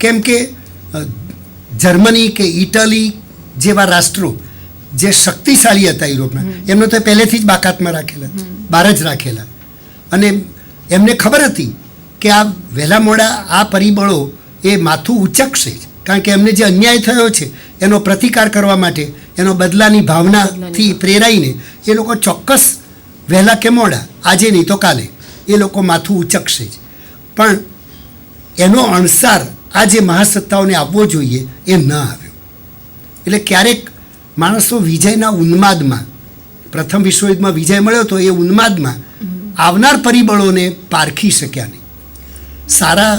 કેમ કે જર્મની કે ઇટલી જેવા રાષ્ટ્રો જે શક્તિશાળી હતા યુરોપના, એમને તો પહેલેથી જ બાકાતમાં રાખેલા, બહાર જ રાખેલા. અને એમને ખબર હતી કે આ વહેલા મોડા આ પરિબળો એ માથું ઉચકશે જ, કારણ કે એમને જે અન્યાય થયો છે એનો પ્રતિકાર કરવા માટે, એનો બદલાની ભાવનાથી પ્રેરાઈને એ લોકો ચોક્કસ વહેલા કે મોડા, આજે નહીં તો કાલે, એ લોકો માથું ઉચકશે જ. પણ એનો અણસાર આ જે મહાસત્તાઓને આવવો જોઈએ એ ન આવ્યો. એટલે ક્યારેક માણસો વિજયના ઉન્માદમાં, પ્રથમ વિશ્વયુદ્ધમાં વિજય મળ્યો તો એ ઉન્માદમાં આવનાર પરિબળોને પારખી શક્યા નહીં. સારા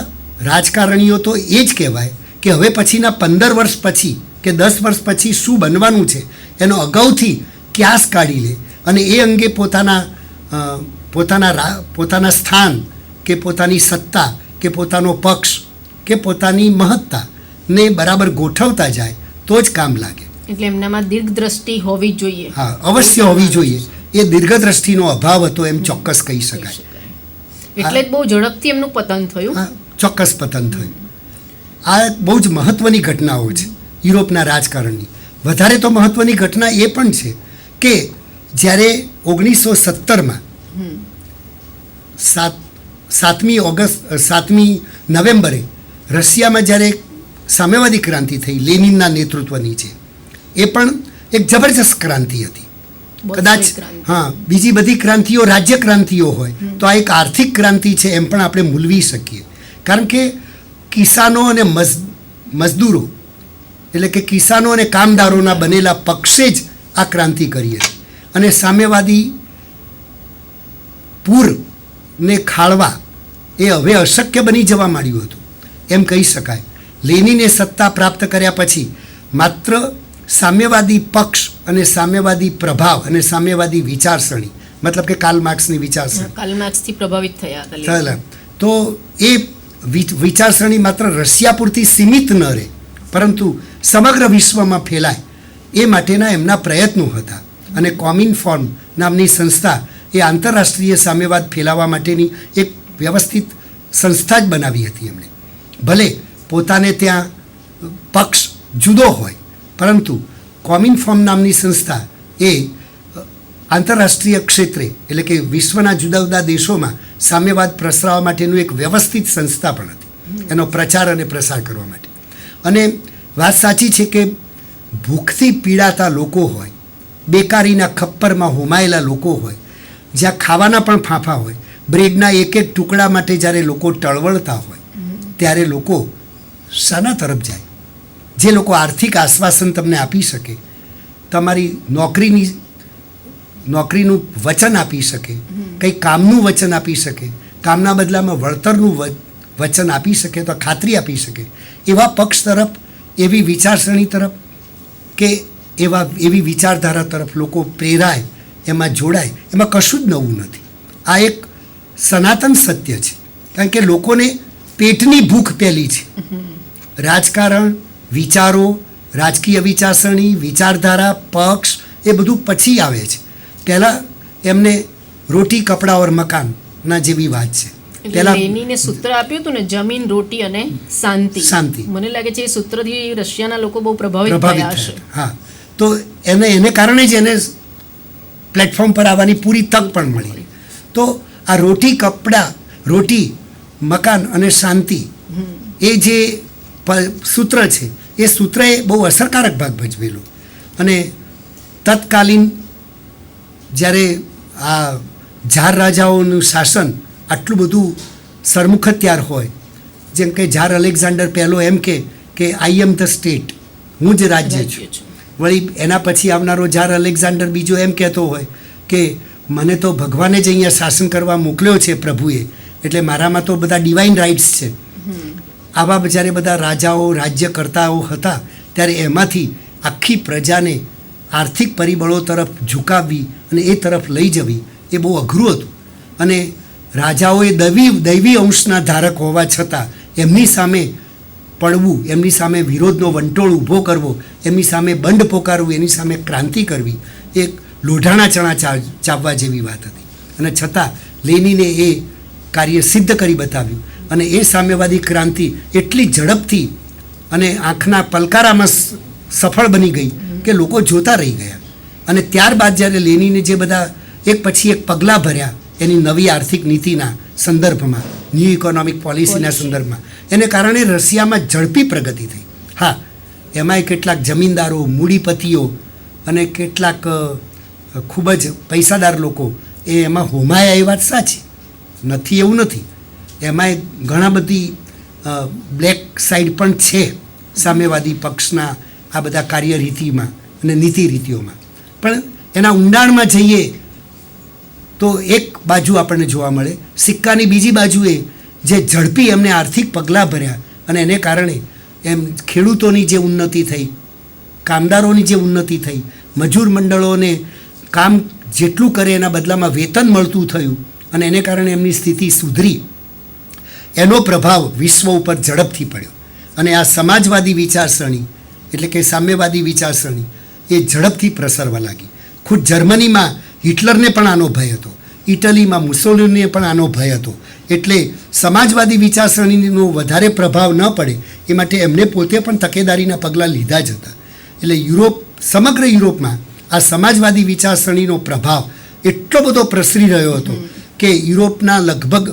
રાજકારણીઓ તો એ જ કહેવાય કે હવે પછીના 15 વર્ષ પછી કે 10 વર્ષ પછી શું બનવાનું છે એનો અગાઉથી ક્યાસ કાઢી લે અને એ અંગે પોતાના સ્થાન કે પોતાની સત્તા કે પોતાનો પક્ષ કે પોતાની મહત્તાને બરાબર ગોઠવતા જાય તો જ કામ લાગે. એટલે એમનામાં દીર્ઘદ્રષ્ટિ હોવી જોઈએ. હા, અવશ્ય હોવી જોઈએ. એ દીર્ઘદ્રષ્ટિનો અભાવ હતો એમ ચોક્કસ કહી શકાય. એટલે જ બહુ ઝડપથી એમનું પતન થયું. હા, ચોક્કસ પતન થયું. આ બહુ જ મહત્વની ઘટનાઓ છે યુરોપના રાજકારણની. વધારે તો મહત્વની ઘટના એ પણ છે કે જ્યારે 1917માં 7મી નવેમ્બરે રશિયામાં જ્યારે સામ્યવાદી ક્રાંતિ થઈ લેનિનના નેતૃત્વની છે, એ પણ એક જબરજસ્ત ક્રાંતિ હતી. કદાચ હા, બીજી બધી ક્રાંતિઓ રાજ્ય ક્રાંતિઓ હોય તો આ એક આર્થિક ક્રાંતિ છે એમ પણ આપણે મૂલવી શકીએ. કારણ કે કિસાનો અને મજદૂરો એટલે કે કિસાનો અને કામદારોના બનેલા પક્ષે જ આ ક્રાંતિ કરી હતી. અને સામ્યવાદી પૂરને ખાળવા એ હવે અશક્ય બની જવા માંડ્યું હતું એમ કહી શકાય. લેનિને સત્તા પ્રાપ્ત કર્યા પછી માત્ર સામ્યવાદી પક્ષ અને સામ્યવાદી પ્રભાવ અને સામ્યવાદી વિચારસરણી, મતલબ કે કાર્લ માર્ક્સની વિચારસરણી, કાર્લ માર્ક્સથી પ્રભાવિત થયા તો એ વિચારસરણી માત્ર રશિયા પૂરતી સીમિત ન રહે પરંતુ સમગ્ર વિશ્વમાં ફેલાય એ માટેના એમના પ્રયત્નો હતા. અને કોમિનફોર્મ નામની સંસ્થા એ આંતરરાષ્ટ્રીય સામ્યવાદ ફેલાવવા માટેની એક વ્યવસ્થિત સંસ્થા જ બનાવી હતી એમણે. ભલે પોતાને ત્યાં પક્ષ જુદો હોય પરંતુ કોમિનફોર્મ નામની સંસ્થા એ આંતરરાષ્ટ્રીય ક્ષેત્રે એટલે કે વિશ્વના જુદા જુદા દેશોમાં સામ્યવાદ પ્રસરાવવા માટેનું એક વ્યવસ્થિત સંસ્થા પણ હતી, એનો પ્રચાર અને પ્રસાર કરવા માટે. અને વાત સાચી છે કે ભૂખથી પીડાતા લોકો હોય, બેકારીના ખપ્પરમાં હોમાયેલા લોકો હોય, જ્યાં ખાવાના પણ ફાંફા હોય, બ્રેડના એક એક ટુકડા માટે જ્યારે લોકો ટળવળતા હોય ત્યારે લોકો શાના તરફ જાય? જે લોકો આર્થિક આશ્વાસન તમને આપી શકે, તમારી નોકરીનું વચન આપી શકે, કંઈ કામનું વચન આપી શકે, કામના બદલામાં વળતરનું વચન આપી શકે, તો ખાતરી આપી શકે, એવા પક્ષ તરફ, એવી વિચારસરણી તરફ કે એવી વિચારધારા તરફ લોકો પ્રેરાય, એમાં જોડાય, એમાં કશું જ નવું નથી. આ એક સનાતન સત્ય છે. કારણ કે લોકોને પેટની ભૂખ પેલી છે. રાજકારણ, વિચારો, રાજકીય વિચારસરણી, વિચારધારા, પક્ષ એ બધું પછી આવે છે. પહેલાં એમને રોટી કપડા ઓર મકાનના જેવી વાત છે. લેનિને સૂત્ર આપ્યું હતું ને, જમીન, રોટી અને શાંતિ. મને લાગે છે એ સૂત્રથી રશિયાના લોકો બહુ પ્રભાવિત થયા હશે. હા, તો એને કારણે જ એને પ્લેટફોર્મ પર આવવાની પૂરી તક પણ મળી. તો આ રોટી, કપડા, રોટી, મકાન અને શાંતિ એ જે સૂત્ર છે એ સૂત્રએ બહુ અસરકારક ભાગ ભજવેલો. અને તત્કાલીન જ્યારે આ ઝાર રાજાઓનું શાસન આટલું બધું સરમુખત્યાર હોય, જેમ કે ઝાર અલેક્ઝાન્ડર પહેલો એમ કે આઈ એમ ધ સ્ટેટ, હું જ રાજ્ય છું. વળી એના પછી આવનારો ઝાર અલેક્ઝાન્ડર બીજો એમ કહેતો હોય કે મને તો ભગવાને જ અહીંયા શાસન કરવા મોકલ્યો છે પ્રભુએ, એટલે મારામાં તો બધા ડિવાઇન રાઇટ્સ છે. આવા જ્યારે બધા રાજાઓ, રાજ્યકર્તાઓ હતા ત્યારે એમાંથી આખી પ્રજાને આર્થિક પરિબળો તરફ ઝુકાવવી અને એ તરફ લઈ જવી એ બહુ અઘરું હતું. અને રાજાઓએ દૈવી અંશના ધારક હોવા છતાં એમની સામે પડવું, એમની સામે વિરોધનો વંટોળ ઊભો કરવો, એમની સામે બંડ પોકારવું, એની સામે ક્રાંતિ કરવી એ લોઢાણા ચણા ચાવવા જેવી વાત હતી. અને છતાં લેનિને એ કાર્ય સિદ્ધ કરી બતાવ્યું. અને એ સામ્યવાદી ક્રાંતિ એટલી ઝડપથી અને આંખના પલકારામાં સફળ બની ગઈ કે લોકો જોતા રહી ગયા. અને ત્યારબાદ જ્યારે લેનિને જે બધા એક પછી એક પગલાં ભર્યા એની નવી આર્થિક નીતિના સંદર્ભમાં, ન્યૂ ઇકોનોમિક પોલિસીના સંદર્ભમાં, એને કારણે રશિયામાં ઝડપી પ્રગતિ થઈ. હા, એમાંય કેટલાક જમીનદારો, મૂડીપતિઓ અને કેટલાક ખૂબ જ પૈસાદાર લોકો એ એમાં હોમાયા, એ વાત સાચી નથી એવું નથી. એમાંય ઘણા બધી બ્લેક સાઈડ પણ છે સામ્યવાદી પક્ષના આ બધા કાર્યરીતિમાં અને નીતિ રીતિઓમાં. પણ એના ઊંડાણમાં જઈએ તો એક બાજુ આપણને જોવા મળે, સિક્કાની બીજી બાજુએ જે ઝડપી એમને આર્થિક પગલાં ભર્યા અને એને કારણે એમ ખેડૂતોની જે ઉન્નતિ થઈ, કામદારોની જે ઉન્નતિ થઈ, મજૂર મંડળોને કામ જેટલું કરે એના બદલામાં વેતન મળતું થયું અને એને કારણે એમની સ્થિતિ સુધરી, એનો પ્રભાવ વિશ્વ ઉપર ઝડપથી પડ્યો. અને આ સમાજવાદી વિચારસરણી એટલે કે સામ્યવાદી વિચારસરણી એ ઝડપથી પ્રસરવા લાગી. ખુદ જર્મનીમાં હિટલરને પણ આનો ભય હતો, ઇટલીમાં મુસોલિનીને પણ આનો ભય હતો. એટલે સમાજવાદી વિચારસરણીનો વધારે પ્રભાવ ન પડે એ માટે એમને પોતે પણ તકેદારીના પગલાં લીધા જ હતા. એટલે સમગ્ર યુરોપમાં આ સમાજવાદી વિચારસરણીનો પ્રભાવ એટલો બધો પ્રસરી રહ્યો હતો કે યુરોપના લગભગ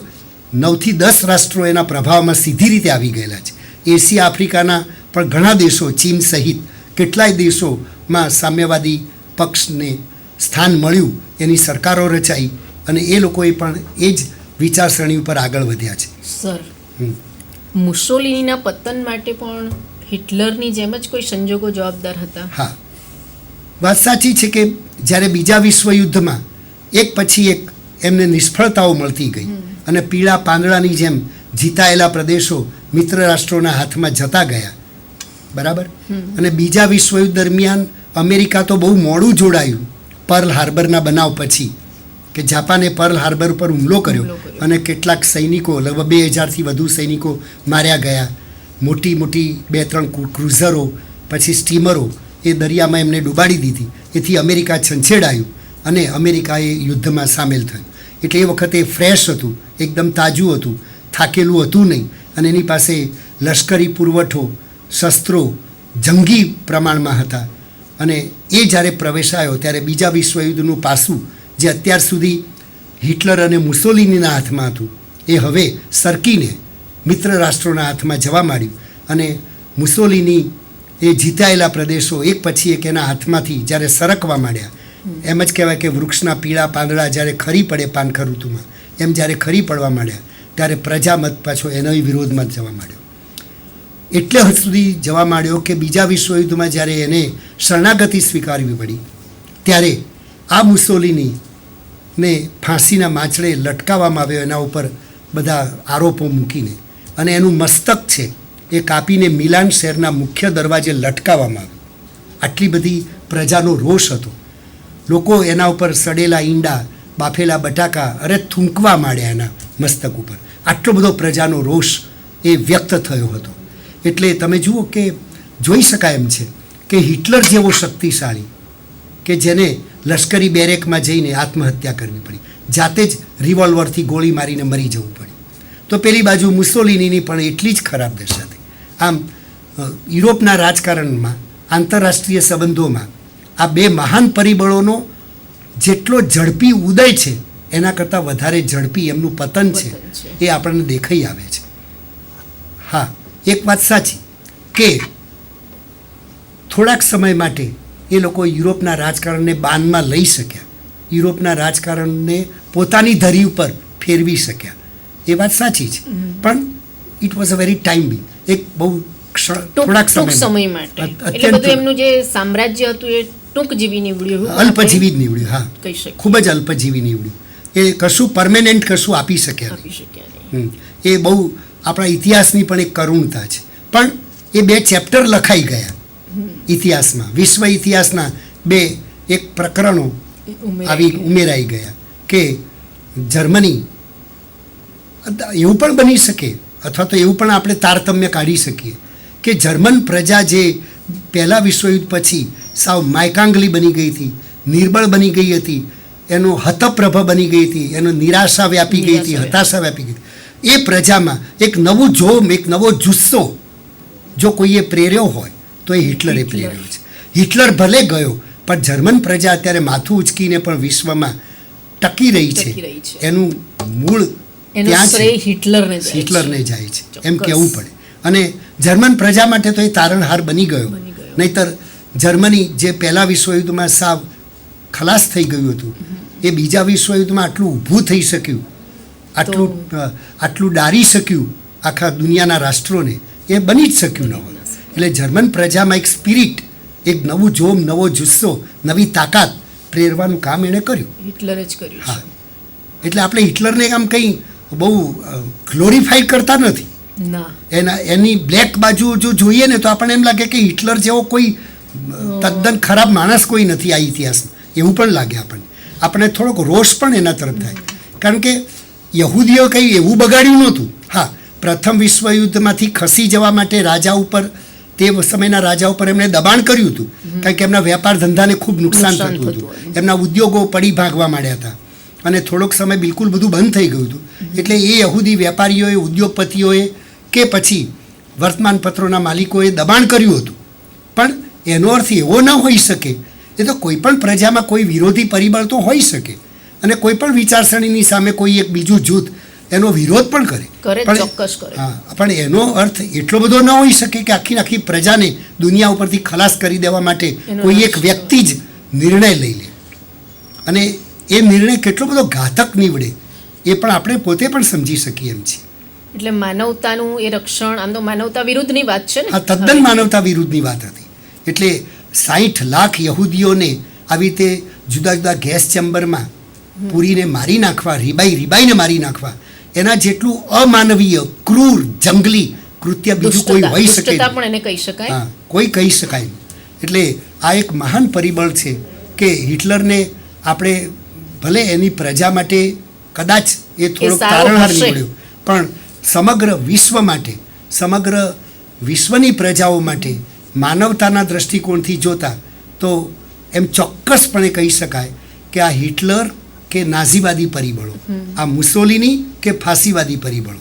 9થી 10 રાષ્ટ્રો એના પ્રભાવમાં સીધી રીતે આવી ગયેલા છે. એશિયા આફ્રિકાના પણ ઘણા દેશો, ચીન સહિત કેટલાય દેશોમાં સામ્યવાદી પક્ષને સ્થાન મળ્યું, એની સરકારો રચાઈ અને એ લોકોએ પણ એ જ વિચારસરણી ઉપર આગળ વધ્યા છે. સર, મુસોલિનીના પતન માટે પણ હિટલરની જેમ જ કોઈ સંજોગો જવાબદાર હતા? હા, વાત સાચી છે કે જ્યારે બીજા વિશ્વયુદ્ધમાં એક પછી એક એમને નિષ્ફળતાઓ મળતી ગઈ અને પીળા પાંદડાની જેમ જીતાયેલા પ્રદેશો મિત્ર રાષ્ટ્રોના હાથમાં જતા ગયા, બરાબર. અને બીજા વિશ્વયુદ્ધ દરમિયાન અમેરિકા તો બહુ મોડું જોડાયું પર્લ હાર્બરના બનાવ પછી, કે જાપાને પર્લ હાર્બર પર હુમલો કર્યો અને કેટલાક સૈનિકો, લગભગ 2000થી વધુ સૈનિકો માર્યા ગયા. મોટી મોટી 2-3 ક્રુઝરો, પછી સ્ટીમરો એ દરિયામાં એમને ડૂબાડી દીધી. એથી અમેરિકા છંછેડાયું અને અમેરિકાએ યુદ્ધમાં સામેલ થયું. એટલે એ વખતે ફ્રેશ હતું, એકદમ તાજું હતું, થાકેલું હતું નહીં અને એની પાસે લશ્કરી પુરવઠો, શસ્ત્રો જંગી પ્રમાણમાં હતા. અને એ જ્યારે પ્રવેશાયો ત્યારે બીજા વિશ્વયુદ્ધનું પાસું જે અત્યાર સુધી હિટલર અને મુસોલિનીના હાથમાં હતું એ હવે સરકીને મિત્ર રાષ્ટ્રોના હાથમાં જવા માંડ્યું. અને મુસોલિની એ જીતાયેલા પ્રદેશો એક પછી એક એના હાથમાંથી જ્યારે સરકવા માંડ્યા, એમ જ કહેવાય કે વૃક્ષના પીળા પાંદડા જ્યારે ખરી પડે પાનખર ઋતુમાં, એમ જ્યારે ખરી પડવા માંડ્યા ત્યારે પ્રજામત પાછો એના વિરોધમાં જવા માંડ્યો. એટલે હદ સુધી જવા માંડ્યો કે બીજા વિશ્વયુદ્ધમાં જ્યારે એને શરણાગતિ સ્વીકારવી પડી ત્યારે આ મુસોલિનીને ફાંસીના માછડે લટકાવવામાં આવ્યો, એના ઉપર બધા આરોપો મૂકીને, અને એનું મસ્તક છે એ કાપીને મિલાન શહેરના મુખ્ય દરવાજે લટકાવવામાં આવ્યું. આટલી બધી પ્રજાનો રોષ હતો. લોકો એના ઉપર સડેલા ઈંડા, બાફેલા બટાકા થૂંકવા માંડ્યા એના મસ્તક ઉપર. આટલો બધો પ્રજાનો રોષ એ વ્યક્ત થયો હતો. એટલે તમે જુઓ કે જોઈ શકાય એમ છે કે હિટલર જેવો શક્તિશાળી કે જેને લશ્કરી બેરેકમાં જઈને આત્મહત્યા કરવી પડી, જાતે જ રિવોલ્વરથી ગોળી મારીને મરી જવું પડ્યું, તો પેલી બાજુ મુસોલિનીની પણ એટલી જ ખરાબ દશા થઈ. આમ યુરોપના રાજકારણમાં, આંતરરાષ્ટ્રીય સંબંધોમાં આ બે મહાન પરિબળોનો જેટલો ઝડપી ઉદય છે એના કરતાં વધારે ઝડપી એમનું પતન છે એ આપણને દેખાઈ આવે છે. હા, એક વાત સાચી કે થોડાક સમય માટે એ લોકો યુરોપના રાજકારણને બાનમાં લઈ શક્યા, યુરોપના રાજકારણને પોતાની ધરી ઉપર ફેરવી શક્યા, એ વાત સાચી છે. પણ it was a very time Bing, એક બહુ થોડાક સમય માટે. એટલે બધું એમનું જે સામ્રાજ્ય હતું એ ટૂંકજીવી નીવડ્યું, અલ્પજીવી જ નીવડ્યું. હા, ખૂબ જ અલ્પજીવી નીવડ્યું. એ કશું પરમેનન્ટ કશું આપી શક્યા નહીં. એ બહુ આપણા ઇતિહાસની પણ એક કરુણતા છે. પણ એ 2 ચેપ્ટર લખાઈ ગયા ઇતિહાસમાં, વિશ્વ ઇતિહાસના 2 પ્રકરણો ઉમેરાઈ ગયા કે જર્મની, એવું પણ બની શકે અથવા તો એવું પણ આપણે તારતમ્ય કાઢી શકીએ કે જર્મન પ્રજા જે પહેલા વિશ્વયુદ્ધ પછી સાવ માયકાંગલી બની ગઈ હતી, નિર્બળ બની ગઈ હતી, એનો હતપ્રભ બની ગઈ હતી, એનો નિરાશા વ્યાપી ગઈ હતી, હતાશા વ્યાપી ગઈ હતી, એ પ્રજામાં એક નવું જોમ, એક નવો જુસ્સો જો કોઈએ પ્રેર્યો હોય તો એ હિટલરે પ્રેર્યો છે. હિટલર ભલે ગયો, પણ જર્મન પ્રજા અત્યારે માથું ઉચકીને પણ વિશ્વમાં ટકી રહી છે. એનું મૂળ ત્યાં છે, હિટલરને જાય છે એમ કહેવું પડે. અને જર્મન પ્રજા માટે તો એ તારણહાર બની ગયો. નહીતર જર્મની જે પહેલા વિશ્વયુદ્ધમાં સાવ ખલાસ થઈ ગયું હતું, એ બીજા વિશ્વયુદ્ધમાં આટલું ઊભું થઈ શક્યું, આટલું ડારી શક્યું આખા દુનિયાના રાષ્ટ્રોને, એ બની જ શક્યું ન હોય. એટલે જર્મન પ્રજામાં એક સ્પિરિટ, એક નવું જોમ, નવો જુસ્સો, નવી તાકાત પ્રેરવાનું કામ એણે કર્યું. હિટલરે જ કર્યું. હા, એટલે આપણે હિટલરને આમ કંઈ બહુ ગ્લોરીફાઈ કરતા નથી. એની બ્લેક બાજુ જો જોઈએ ને તો આપણને એમ લાગે કે હિટલર જેવો કોઈ તદ્દન ખરાબ માણસ કોઈ નથી આ ઇતિહાસમાં, એવું પણ લાગે આપણને થોડોક રોષ પણ એના તરફ થાય. કારણ કે યહૂદીઓ કંઈ એવું બગાડ્યું નહોતું. હા, પ્રથમ વિશ્વયુદ્ધમાંથી ખસી જવા માટે રાજા ઉપર, તે સમયના રાજા ઉપર એમણે દબાણ કર્યું હતું, કારણ કે એમના વેપાર ધંધાને ખૂબ નુકસાન થતું હતું. એમના ઉદ્યોગો પડી ભાગવા માંડ્યા હતા અને થોડોક સમય બિલકુલ બધું બંધ થઈ ગયું હતું. એટલે એ યહૂદી વેપારીઓએ, ઉદ્યોગપતિઓએ કે પછી વર્તમાનપત્રોના માલિકોએ દબાણ કર્યું હતું. પણ એનો અર્થ એવો ન હોઈ શકે. એ તો કોઈ પણ પ્રજામાં કોઈ વિરોધી પરિબળ તો હોઈ શકે, અને કોઈ પણ વિચારસરણીની સામે કોઈ એક બીજું જૂથ એનો વિરોધ પણ કરે. હા, પણ એનો અર્થ એટલો બધો ન હોઈ શકે કે આખી પ્રજાને દુનિયા ઉપરથી ખલાસ કરી દેવા માટે કોઈ એક વ્યક્તિ જ નિર્ણય લઈ લે. અને એ નિર્ણય કેટલો બધો ઘાતક નીવડે એ પણ આપણે પોતે પણ સમજી શકીએ એમ છીએ. એટલે માનવતાનું એ રક્ષણ, આમ તો માનવતા વિરુદ્ધની વાત છે ને. હા, તદ્દન માનવતા વિરુદ્ધની વાત હતી. એટલે 60 લાખ યહૂદીઓને આવી રીતે જુદા જુદા ગેસ ચેમ્બરમાં પૂરીને મારી નાખવા, રીબાઈને મારી નાખવા, એના જેટલું અમાનવીય, ક્રૂર, જંગલી કૃત્ય બીજું કોઈ હોઈ શકે પણ એને કહી શકાય. હા, કોઈ કહી શકાય. એટલે આ એક મહાન પરિબળ છે કે હિટલરને આપણે ભલે એની પ્રજા માટે કદાચ એ થોડોક તારણહાર નીકળ્યો, પણ સમગ્ર વિશ્વ માટે, સમગ્ર વિશ્વની પ્રજાઓ માટે માનવતાના દ્રષ્ટિકોણથી જોતા તો એમ ચોક્કસપણે કહી શકાય કે આ હિટલર કે નાઝીવાદી પરિબળો, આ મુસોલિની કે ફાંસીવાદી પરિબળો,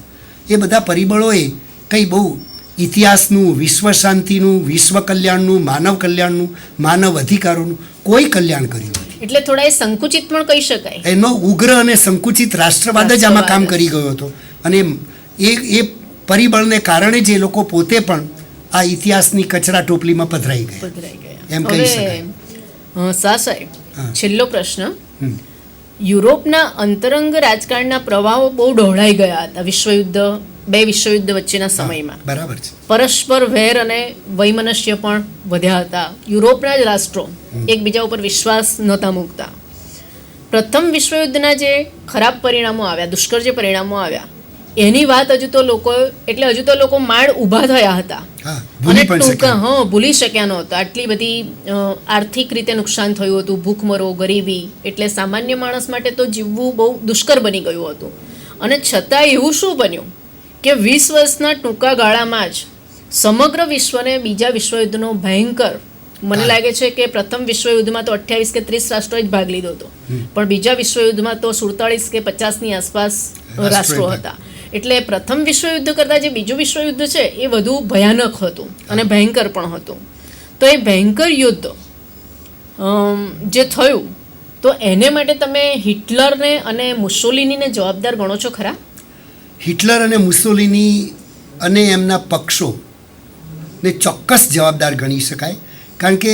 એ બધા પરિબળોએ કંઈ બહુ ઇતિહાસનું, વિશ્વ શાંતિનું, વિશ્વ કલ્યાણનું, માનવ કલ્યાણનું, માનવ અધિકારોનું કોઈ કલ્યાણ કર્યું નથી. એટલે થોડા એ સંકુચિત પણ કહી શકાય. એનો ઉગ્ર અને સંકુચિત રાષ્ટ્રવાદ જ આમાં કામ કરી ગયો હતો. અને એ પરિબળને કારણે જ એ લોકો પોતે પણ આ ઇતિહાસની કચરા ટોપલીમાં પધરાઈ ગયા એમ કહી શકાય. સાહેબ, છેલ્લો પ્રશ્ન. યુરોપના અંતરંગ રાજકારણના પ્રવાહો બહુ ડહોળાઈ ગયા હતા બે વિશ્વયુદ્ધ વચ્ચેના સમયમાં. બરાબર છે. પરસ્પર વેર અને વૈમનસ્ય પણ વધ્યા હતા. યુરોપના જ રાષ્ટ્રો એકબીજા ઉપર વિશ્વાસ નહોતા મૂકતા. પ્રથમ વિશ્વયુદ્ધના જે ખરાબ પરિણામો આવ્યા, દુષ્કર જે પરિણામો આવ્યા, એની વાત હજુ તો લોકો માંડ ઊભા થયા હતા અને ભૂલી શક્યા નહોતા. આટલી બધી આર્થિક રીતે નુકસાન થયું હતું, ભૂખમરો, ગરીબી, એટલે સામાન્ય માણસ માટે તો જીવવું બહુ દુષ્કર બની ગયું હતું. અને છતાં એવું શું બન્યું કે 20 વર્ષના ટૂંકા ગાળામાં જ સમગ્ર વિશ્વને બીજા વિશ્વયુદ્ધનો ભયંકર, મને લાગે છે કે પ્રથમ વિશ્વયુદ્ધમાં તો 28 કે 30 રાષ્ટ્રોએ જ ભાગ લીધો હતો, પણ બીજા વિશ્વયુદ્ધમાં તો 47 કે 50ની આસપાસ રાષ્ટ્રો હતા. એટલે પ્રથમ વિશ્વયુદ્ધ કરતાં જે બીજું વિશ્વયુદ્ધ છે એ વધુ ભયાનક હતું અને ભયંકર પણ હતું. તો એ ભયંકર યુદ્ધ જે થયું, તો એને માટે તમે હિટલરને અને મુસોલિનીને જવાબદાર ગણો છો ખરા? હિટલર અને મુસોલિની અને એમના પક્ષોને ચોક્કસ જવાબદાર ગણી શકાય. કારણ કે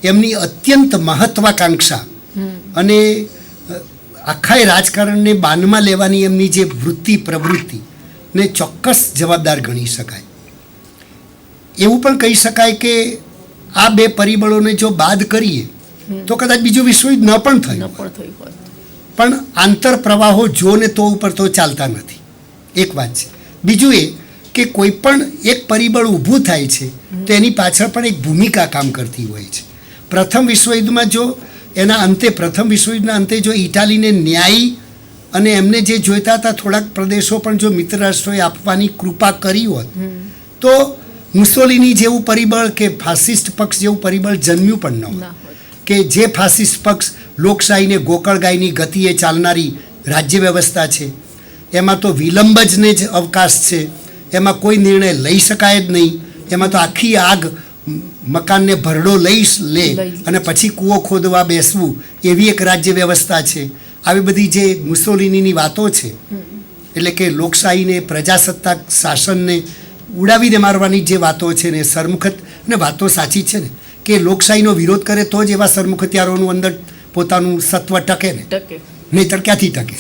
એમની અત્યંત મહત્વાકાંક્ષા અને આખા રાજકારણને બાનમાં લેવાની એમની જે પ્રવૃત્તિને ચોક્કસ જવાબદાર ગણી શકાય. એવું પણ કહી શકાય કે આ બે પરિબળોને જો બાદ કરીએ તો કદાચ બીજું વિશ્વયુદ્ધ ન પણ થયું હોય. પણ આંતર પ્રવાહો જો ને તો ઉપર તો ચાલતા નથી, એક વાત છે. બીજું એ કે કોઈ પણ એક પરિબળ ઊભું થાય છે તો એની પાછળ પણ એક ભૂમિકા કામ કરતી હોય છે. પ્રથમ વિશ્વયુદ્ધમાં જો પ્રથમ વિશ્વયુદ્ધના અંતે જો ઇટાલીને ન્યાયી અને એમને જે જોઈતા હતા થોડાક પ્રદેશો પણ જો મિત્ર રાષ્ટ્રોએ આપવાની કૃપા કરી હોત તો મુસોલિની જેવું પરિબળ કે ફાસિસ્ટ પક્ષ જેવું પરિબળ જન્મ્યું પણ ન હોત. કે જે ફાસિસ્ટ પક્ષ લોકશાહીને ગોકળગાયની ગતિએ ચાલનારી રાજ્ય વ્યવસ્થા છે, એમાં તો વિલંબ જ અવકાશ છે, એમાં કોઈ નિર્ણય લઈ શકાય જ નહીં, એમાં તો આખી આગ મકાનને ભરડો લે અને પછી કૂવો ખોદવા બેસવું એવી એક રાજ્ય વ્યવસ્થા છે. આવી બધી જે મુસોલિનીની વાતો છે, એટલે કે લોકશાહીને પ્રજાસત્તાક શાસનને ઉડાવીને મારવાની જે વાતો છે ને, સરમુખત ને વાતો સાચી છે ને કે લોકશાહીનો વિરોધ કરે તો જ એવા સરમુખત્યારોનું અંદર પોતાનું સત્વ ટકે ને, ટકે નહીંતર ક્યાંથી ટકે?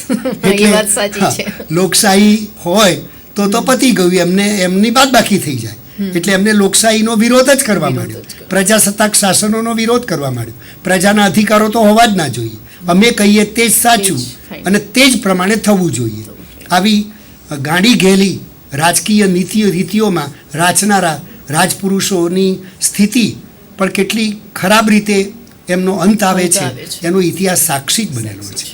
એ વાત સાચી છે. લોકશાહી હોય તો પતી ગયું, એમની બાદ બાકી થઈ જાય. એટલે એમને લોકશાહીનો વિરોધ જ કરવા માંડ્યો, પ્રજાસત્તાક શાસનોનો વિરોધ કરવા માંડ્યો. પ્રજાના અધિકારો તો હોવા જ ના જોઈએ, અમે કહીએ તે જ સાચું અને તે જ પ્રમાણે થવું જોઈએ. આવી ગાંડી ઘેલી રાજકીય રીતિઓમાં રાચનારા રાજપુરુષોની સ્થિતિ પણ કેટલી ખરાબ રીતે એમનો અંત આવે છે, એનો ઇતિહાસ સાક્ષી જ બનેલો છે.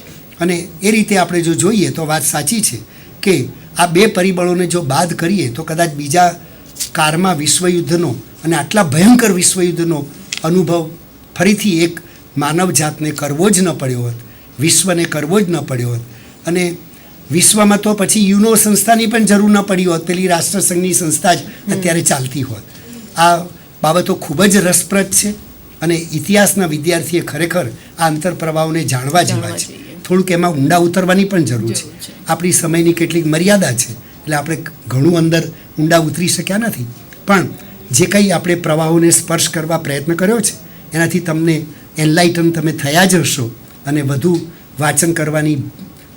અને એ રીતે આપણે જો જોઈએ તો વાત સાચી છે કે આ બે પરિબળોને જો બાદ કરીએ તો કદાચ બીજા કાળમાં વિશ્વયુદ્ધનો અને આટલા ભયંકર વિશ્વયુદ્ધનો અનુભવ ફરીથી એક માનવ જાતને કરવો જ ન પડ્યો હોત, વિશ્વને કરવો જ ન પડ્યો હોત. અને વિશ્વમાં તો પછી યુનો સંસ્થાની પણ જરૂર ન પડી હોત, પેલી રાષ્ટ્રસંઘની સંસ્થા જ અત્યારે ચાલતી હોત. આ બાબતો ખૂબ જ રસપ્રદ છે અને ઇતિહાસના વિદ્યાર્થીએ ખરેખર આ અંતરપ્રવાહોને જાણવા જેવા છે. થોડુંક એમાં ઊંડા ઉતરવાની પણ જરૂર છે. આપણી સમયની કેટલીક મર્યાદા છે એટલે આપણે ઘણું અંદર ઊંડા ઉતરી શક્યા નથી, પણ જે કંઈ આપણે પ્રવાહોને સ્પર્શ કરવા પ્રયત્ન કર્યો છે એનાથી તમને એનલાઇટન તમે થયા જ હશો અને વધુ વાંચન કરવાની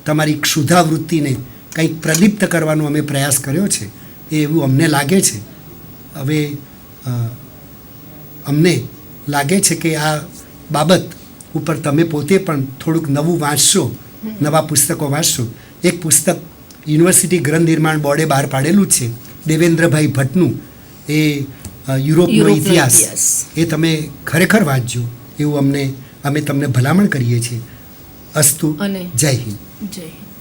તમારી ક્ષુધા વૃત્તિને કંઈક પ્રદીપ્ત કરવાનો અમે પ્રયાસ કર્યો છે, એ એવું અમને લાગે છે. હવે અમને લાગે છે કે આ બાબત ઉપર તમે પોતે પણ થોડુંક નવું વાંચશો, નવા પુસ્તકો વાંચશો. એક પુસ્તક યુનિવર્સિટી ગ્રંથ નિર્માણ બોર્ડે બહાર પાડેલું છે, દેવેન્દ્રભાઈ ભટ્ટનું, એ યુરોપનો ઇતિહાસ. એ તમે ખરેખર વાંચજો એવું અમે તમને ભલામણ કરીએ છીએ. અસ્તુ. જય હિન્દ. જય હિન્દ.